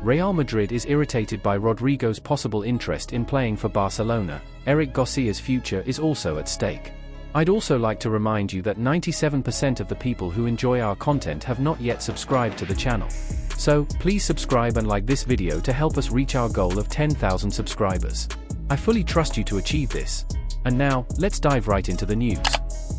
Real Madrid is irritated by Rodrigo's possible interest in playing for Barcelona. Eric Garcia's future is also at stake. I'd also like to remind you that 97% of the people who enjoy our content have not yet subscribed to the channel. So, please subscribe and like this video to help us reach our goal of 10,000 subscribers. I fully trust you to achieve this. And now, let's dive right into the news.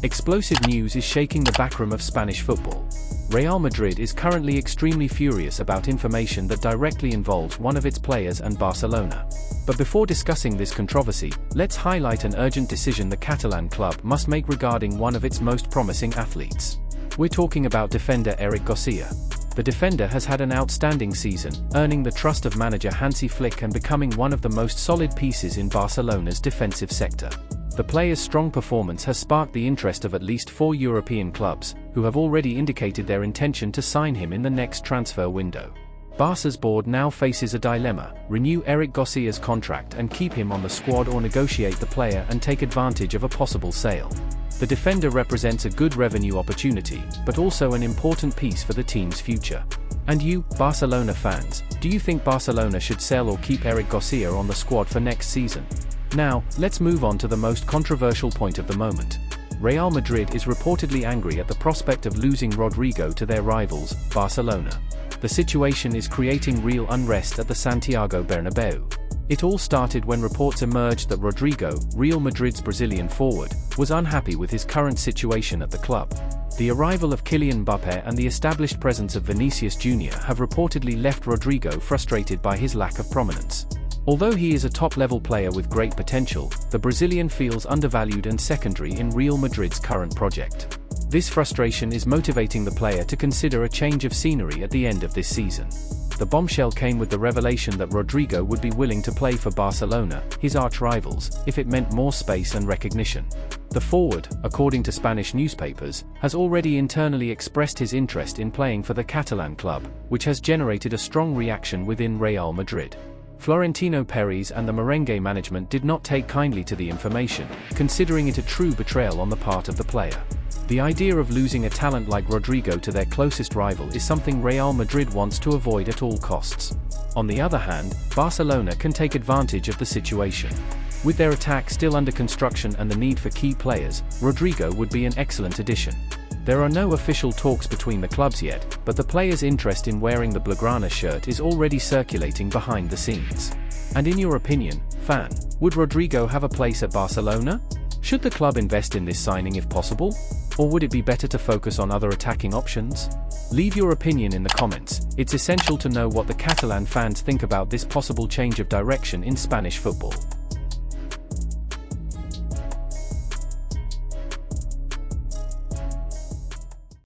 Explosive news is shaking the backroom of Spanish football. Real Madrid is currently extremely furious about information that directly involves one of its players and Barcelona. But before discussing this controversy, let's highlight an urgent decision the Catalan club must make regarding one of its most promising athletes. We're talking about defender Eric Garcia. The defender has had an outstanding season, earning the trust of manager Hansi Flick and becoming one of the most solid pieces in Barcelona's defensive sector. The player's strong performance has sparked the interest of at least 4 European clubs, who have already indicated their intention to sign him in the next transfer window. Barca's board now faces a dilemma: renew Eric Garcia's contract and keep him on the squad, or negotiate the player and take advantage of a possible sale. The defender represents a good revenue opportunity, but also an important piece for the team's future. And you, Barcelona fans, do you think Barcelona should sell or keep Eric Garcia on the squad for next season? Now, let's move on to the most controversial point of the moment. Real Madrid is reportedly angry at the prospect of losing Rodrigo to their rivals, Barcelona. The situation is creating real unrest at the Santiago Bernabeu. It all started when reports emerged that Rodrigo, Real Madrid's Brazilian forward, was unhappy with his current situation at the club. The arrival of Kylian Mbappé and the established presence of Vinicius Jr. have reportedly left Rodrigo frustrated by his lack of prominence. Although he is a top-level player with great potential, the Brazilian feels undervalued and secondary in Real Madrid's current project. This frustration is motivating the player to consider a change of scenery at the end of this season. The bombshell came with the revelation that Rodrigo would be willing to play for Barcelona, his arch-rivals, if it meant more space and recognition. The forward, according to Spanish newspapers, has already internally expressed his interest in playing for the Catalan club, which has generated a strong reaction within Real Madrid. Florentino Perez and the merengue management did not take kindly to the information, considering it a true betrayal on the part of the player. The idea of losing a talent like Rodrigo to their closest rival is something Real Madrid wants to avoid at all costs. On the other hand, Barcelona can take advantage of the situation. With their attack still under construction and the need for key players, Rodrigo would be an excellent addition. There are no official talks between the clubs yet, but the player's interest in wearing the Blaugrana shirt is already circulating behind the scenes. And in your opinion, fan, would Rodrigo have a place at Barcelona? Should the club invest in this signing if possible? Or would it be better to focus on other attacking options? Leave your opinion in the comments. It's essential to know what the Catalan fans think about this possible change of direction in Spanish football.